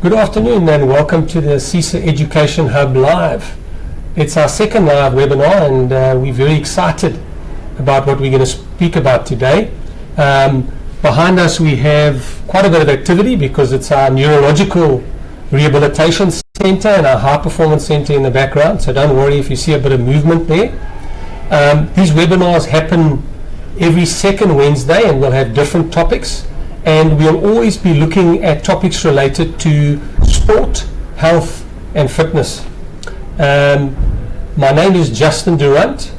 Good afternoon and welcome to the CISA Education Hub Live. It's our second live webinar and we're very excited about what we're going to speak about today. Behind us we have quite a bit of activity because it's our neurological rehabilitation center and our high performance center in the background, so don't worry if you see a bit of movement there. These webinars happen every second Wednesday and we'll have different topics. And we'll always be looking at topics related to sport, health and fitness. My name is Justin Durandt.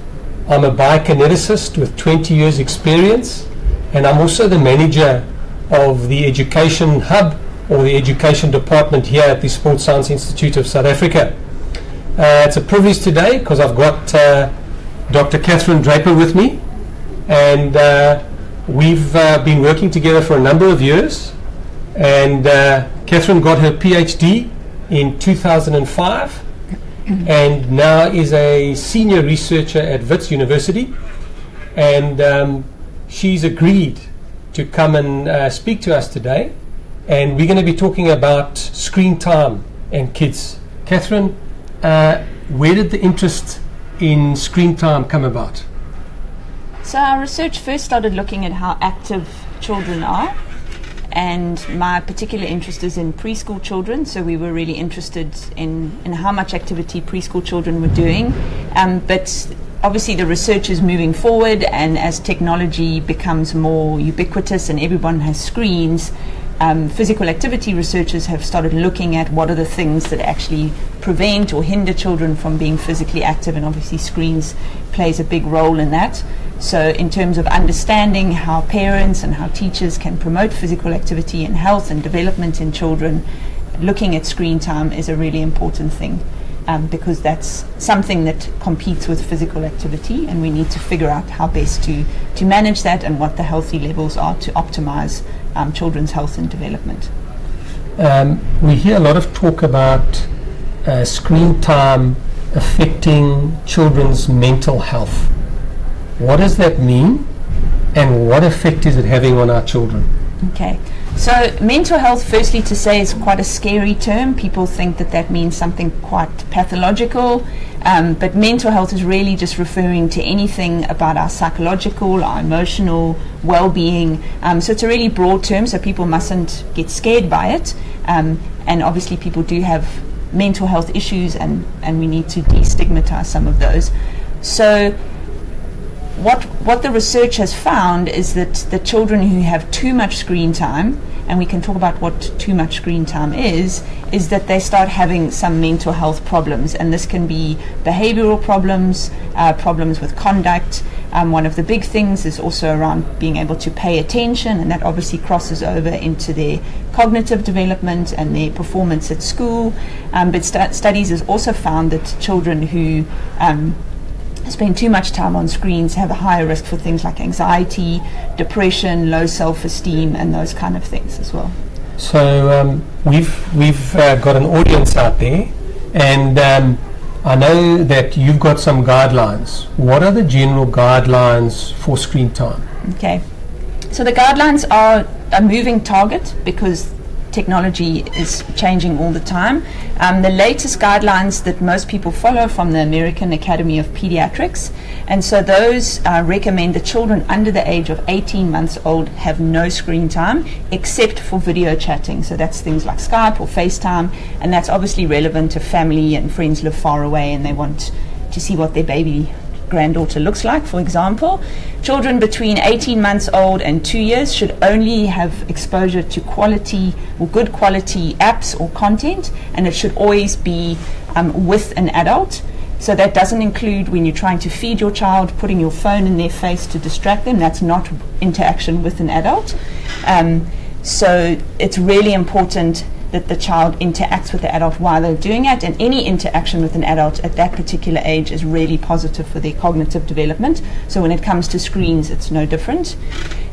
I'm a biokineticist with 20 years experience, and I'm also the manager of the Education Hub or the Education Department here at the Sports Science Institute of South Africa. It's a privilege today because I've got Dr. Catherine Draper with me, and we've been working together for a number of years, and Catherine got her PhD in 2005 and now is a senior researcher at Wits University, and she's agreed to come and speak to us today, and we're going to be talking about screen time and kids. Catherine, where did the interest in screen time come about? So our research first started looking at how active children are, and my particular interest is in preschool children, so we were really interested in how much activity preschool children were doing. But obviously the research is moving forward, and as technology becomes more ubiquitous and everyone has screens, physical activity researchers have started looking at what are the things that actually prevent or hinder children from being physically active, and obviously screens plays a big role in that. So in terms of understanding how parents and how teachers can promote physical activity and health and development in children, looking at screen time is a really important thing, because that's something that competes with physical activity, and we need to figure out how best to manage that and what the healthy levels are to optimize children's health and development. We hear a lot of talk about screen time affecting children's mental health. What does that mean, and what effect is it having on our children? Okay, so mental health, firstly to say, is quite a scary term. People think that means something quite pathological, but mental health is really just referring to anything about our psychological, our emotional well-being. So it's a really broad term, so people mustn't get scared by it. And obviously people do have mental health issues, and we need to destigmatize some of those. So what the research has found is that the children who have too much screen time, and we can talk about what too much screen time is that they start having some mental health problems, and this can be behavioral problems, problems with conduct. One of the big things is also around being able to pay attention, and that obviously crosses over into their cognitive development and their performance at school. But studies has also found that children who spend too much time on screens have a higher risk for things like anxiety, depression, low self-esteem, and those kind of things as well. So we've got an audience out there, and I know that you've got some guidelines. What are the general guidelines for screen time? Okay, so the guidelines are a moving target because technology is changing all the time. The latest guidelines that most people follow from the American Academy of Pediatrics, and so those recommend that children under the age of 18 months old have no screen time except for video chatting. So that's things like Skype or FaceTime, and that's obviously relevant if family and friends live far away and they want to see what their baby granddaughter looks like, for example. Children between 18 months old and 2 years should only have exposure to quality or good quality apps or content, and it should always be with an adult. So that doesn't include when you're trying to feed your child, putting your phone in their face to distract them. That's not interaction with an adult. So it's really important that the child interacts with the adult while they're doing it, and any interaction with an adult at that particular age is really positive for their cognitive development. So when it comes to screens, it's no different.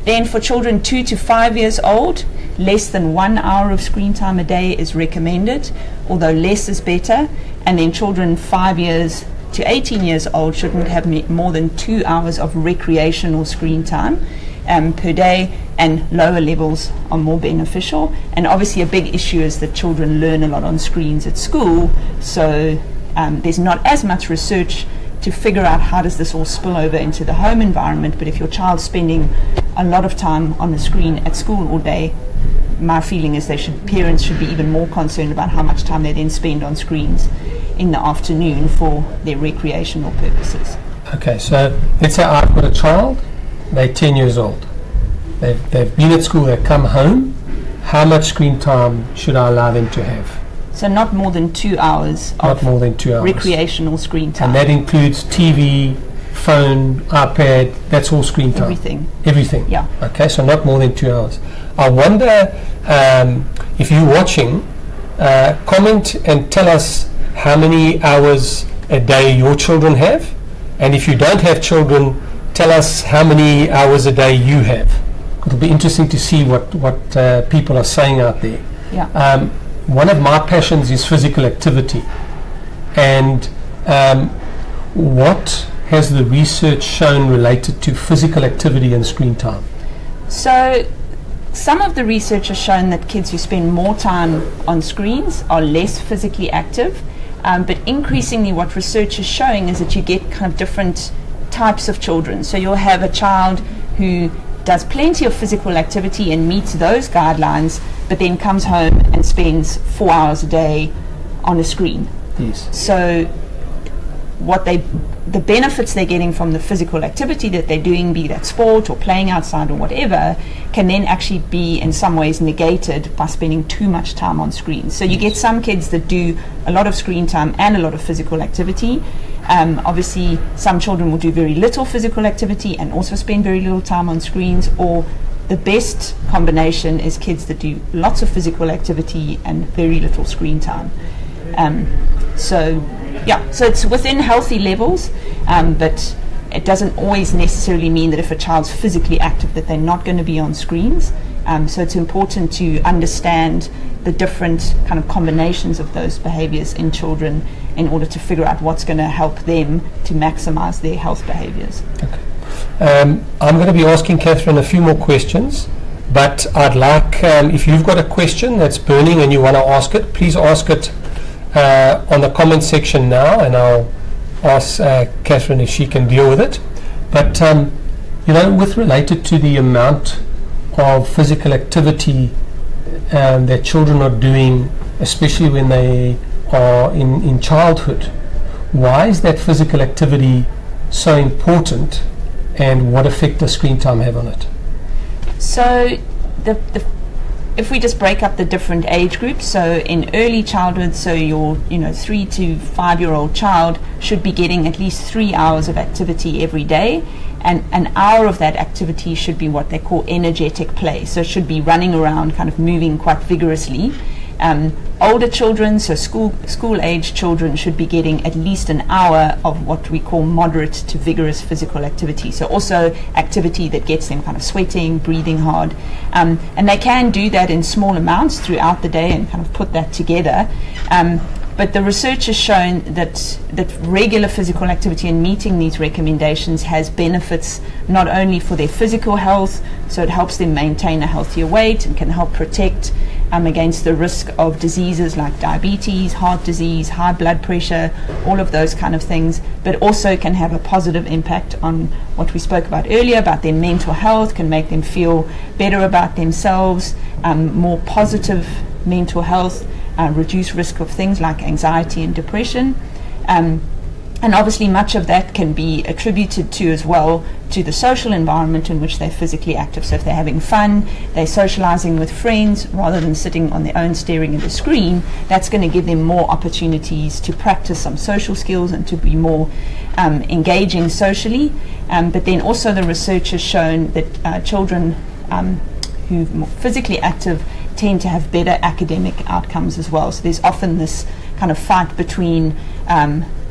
Then for children 2 to 5 years old, less than 1 hour of screen time a day is recommended, although less is better. And then children 5 years to 18 years old shouldn't have more than 2 hours of recreational screen time per day. and lower levels are more beneficial. And obviously a big issue is that children learn a lot on screens at school, so there's not as much research to figure out how does this all spill over into the home environment. But if your child's spending a lot of time on the screen at school all day, my feeling is parents should be even more concerned about how much time they then spend on screens in the afternoon for their recreational purposes. Okay, so let's say I've got a child, they're 10 years old. They've been at school, they come home. How much screen time should I allow them to have? So not more than 2 hours Not more than 2 hours. recreational screen time. And that includes TV, phone, iPad, that's all screen time? Everything? Yeah. Okay, so not more than 2 hours. I wonder if you're watching, comment and tell us how many hours a day your children have. And if you don't have children, tell us how many hours a day you have. It'll be interesting to see what people are saying out there. Yeah. One of my passions is physical activity. And what has the research shown related to physical activity and screen time? So some of the research has shown that kids who spend more time on screens are less physically active. But increasingly what research is showing is that you get kind of different types of children. So you'll have a child who does plenty of physical activity and meets those guidelines, but then comes home and spends 4 hours a day on a screen. Yes. So the benefits they're getting from the physical activity that they're doing, be that sport or playing outside or whatever, can then actually be in some ways negated by spending too much time on screens. So you get some kids that do a lot of screen time and a lot of physical activity. Obviously some children will do very little physical activity and also spend very little time on screens, or the best combination is kids that do lots of physical activity and very little screen time. So it's within healthy levels, but it doesn't always necessarily mean that if a child's physically active that they're not going to be on screens. So it's important to understand the different kind of combinations of those behaviors in children in order to figure out what's going to help them to maximize their health behaviors. Okay. I'm going to be asking Catherine a few more questions, but I'd like, if you've got a question that's burning and you want to ask it, please ask it on the comment section now, and I'll ask Catherine if she can deal with it. But with related to the amount of physical activity that children are doing, especially when they are in childhood, why is that physical activity so important, and what effect does screen time have on it? So if we just break up the different age groups, so in early childhood, so your 3 to 5 year old child should be getting at least 3 hours of activity every day, and an hour of that activity should be what they call energetic play, so it should be running around, kind of moving quite vigorously. Older children, so school age children, should be getting at least an hour of what we call moderate to vigorous physical activity, so also activity that gets them kind of sweating, breathing hard, and they can do that in small amounts throughout the day and kind of put that together. But the research has shown that regular physical activity and meeting these recommendations has benefits not only for their physical health, so it helps them maintain a healthier weight and can help protect against the risk of diseases like diabetes, heart disease, high blood pressure, all of those kind of things, but also can have a positive impact on what we spoke about earlier about their mental health, can make them feel better about themselves, more positive mental health, reduce risk of things like anxiety and depression. And obviously much of that can be attributed to as well to the social environment in which they're physically active. So if they're having fun, they're socializing with friends rather than sitting on their own staring at a screen, that's going to give them more opportunities to practice some social skills and to be more engaging socially. But then also the research has shown that children who are more physically active tend to have better academic outcomes as well. So there's often this kind of fight between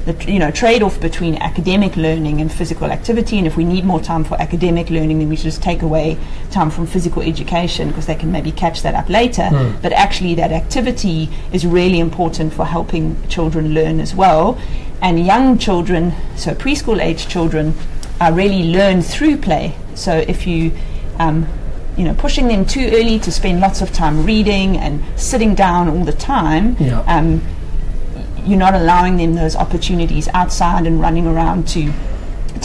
the trade-off between academic learning and physical activity, and if we need more time for academic learning, then we should just take away time from physical education because they can maybe catch that up later. But actually that activity is really important for helping children learn as well. And young children, so preschool age children, really learn through play. So if you pushing them too early to spend lots of time reading and sitting down all the time, you're not allowing them those opportunities outside and running around to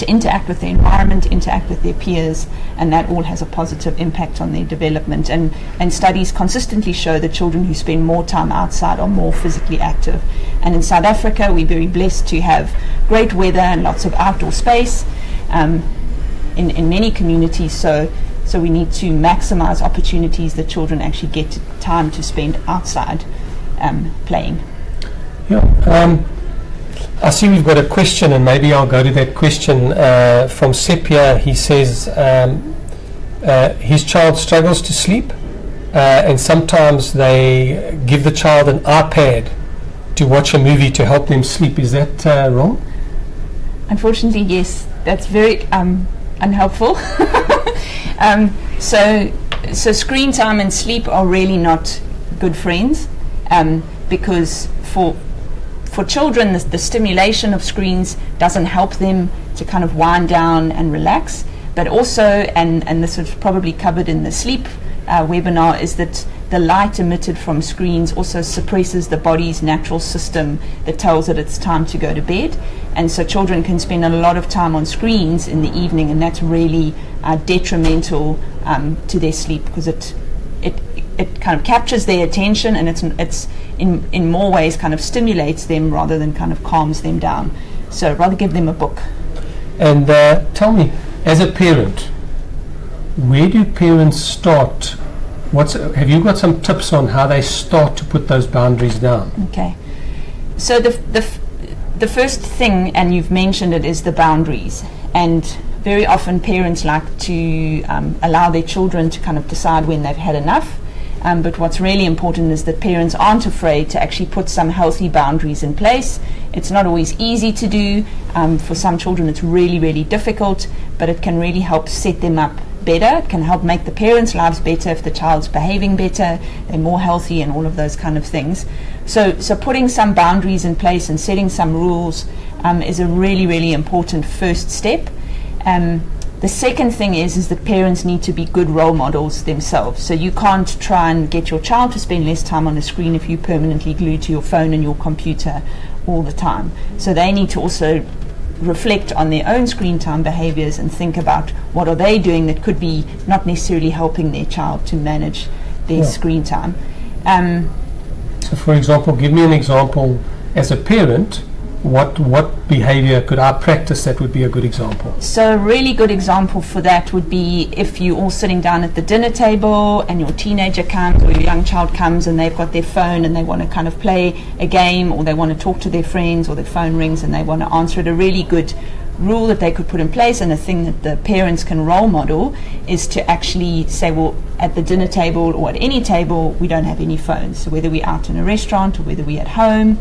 interact with the environment, interact with their peers, and that all has a positive impact on their development. And studies consistently show that children who spend more time outside are more physically active. And in South Africa, we're very blessed to have great weather and lots of outdoor space in many communities. So we need to maximize opportunities that children actually get time to spend outside playing. Yeah. I see we've got a question, and maybe I'll go to that question from Sepia. He says his child struggles to sleep, and sometimes they give the child an iPad to watch a movie to help them sleep. Is that wrong? Unfortunately, yes. That's very unhelpful. So screen time and sleep are really not good friends, because for children, the stimulation of screens doesn't help them to kind of wind down and relax. But also, and this was probably covered in the sleep webinar, is that the light emitted from screens also suppresses the body's natural system that tells it it's time to go to bed. And so children can spend a lot of time on screens in the evening, and that's really detrimental to their sleep, because it kind of captures their attention, and it's in more ways kind of stimulates them rather than kind of calms them down. So I'd rather give them a book. And tell me, as a parent, where do parents start? Have you got some tips on how they start to put those boundaries down? Okay. So the first thing, and you've mentioned it, is the boundaries. And very often parents like to allow their children to kind of decide when they've had enough. But what's really important is that parents aren't afraid to actually put some healthy boundaries in place. It's not always easy to do. For some children it's really, really difficult, but it can really help set them up better. It can help make the parents' lives better if the child's behaving better, they're more healthy, and all of those kind of things. So putting some boundaries in place and setting some rules is a really, really important first step. The second thing is that parents need to be good role models themselves. So you can't try and get your child to spend less time on a screen if you permanently glued to your phone and your computer all the time. So they need to also reflect on their own screen time behaviors and think about what are they doing that could be not necessarily helping their child to manage their screen time. So for example, give me an example as a parent. What behavior could I practice that would be a good example? So a really good example for that would be if you're all sitting down at the dinner table and your teenager comes or your young child comes and they've got their phone and they want to kind of play a game, or they want to talk to their friends, or their phone rings and they want to answer it. A really good rule that they could put in place, and a thing that the parents can role model, is to actually say, well, at the dinner table or at any table, we don't have any phones. So whether we're out in a restaurant or whether we're at home,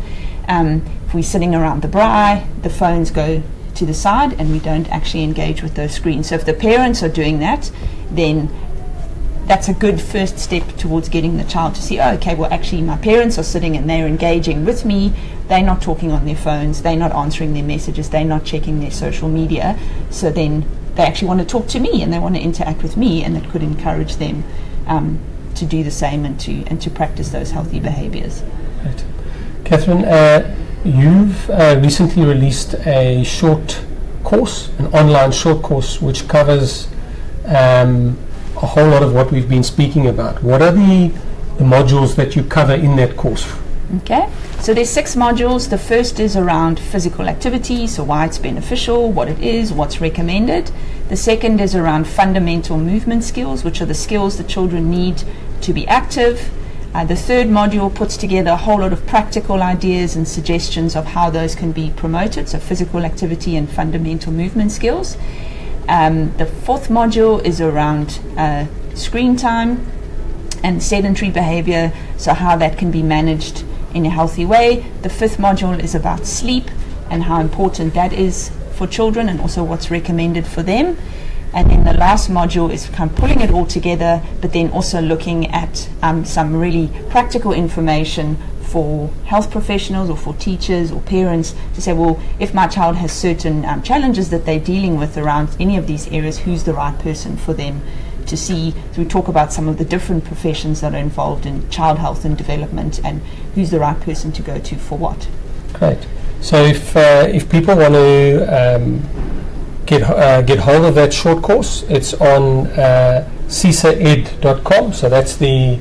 if we're sitting around the braai, the phones go to the side and we don't actually engage with those screens. So if the parents are doing that, then that's a good first step towards getting the child to see, oh, okay, well, actually my parents are sitting and they're engaging with me. They're not talking on their phones. They're not answering their messages. They're not checking their social media. So then they actually want to talk to me and they want to interact with me, and that could encourage them to do the same and to practice those healthy behaviors. Right. Catherine, you've recently released a short course, an online short course, which covers a whole lot of what we've been speaking about. What are the modules that you cover in that course? Okay, so there's 6 modules. The first is around physical activity, so why it's beneficial, what it is, what's recommended. The second is around fundamental movement skills, which are the skills that children need to be active. The third module puts together a whole lot of practical ideas and suggestions of how those can be promoted, so physical activity and fundamental movement skills. The fourth module is around screen time and sedentary behavior, so how that can be managed in a healthy way. The fifth module is about sleep and how important that is for children, and also what's recommended for them. And then the last module is kind of pulling it all together, but then also looking at some really practical information for health professionals or for teachers or parents to say, well, if my child has certain challenges that they're dealing with around any of these areas, who's the right person for them to see, so we talk about some of the different professions that are involved in child health and development and who's the right person to go to for what. Great. So if people want to get hold of that short course, it's on cisaed.com. So that's the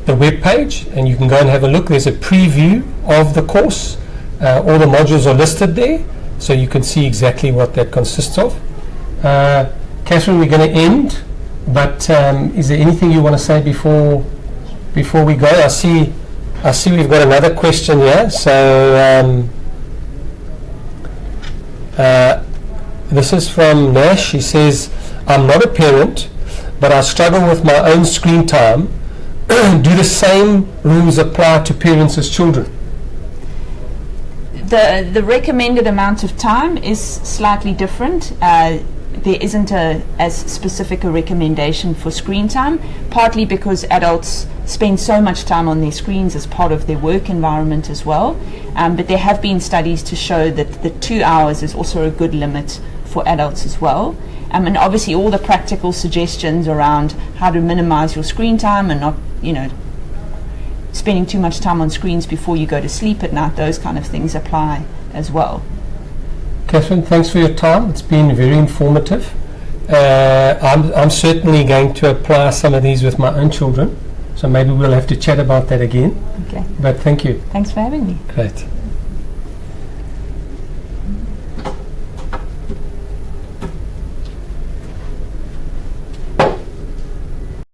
web page, and you can go and have a look. There's a preview of the course. All the modules are listed there, so you can see exactly what that consists of. Catherine, we're going to end, but is there anything you want to say before we go? I see we've got another question here. So this is from Nash. He says, I'm not a parent, but I struggle with my own screen time. Do the same rules apply to parents as children? The recommended amount of time is slightly different. There isn't as specific a recommendation for screen time, partly because adults spend so much time on their screens as part of their work environment as well. But there have been studies to show that the 2 hours is also a good limit for adults as well. And obviously all the practical suggestions around how to minimize your screen time and not, spending too much time on screens before you go to sleep at night, those kind of things apply as well. Catherine, thanks for your time. It's been very informative. I'm certainly going to apply some of these with my own children, so maybe we'll have to chat about that again. Okay. But thank you. Thanks for having me. Great.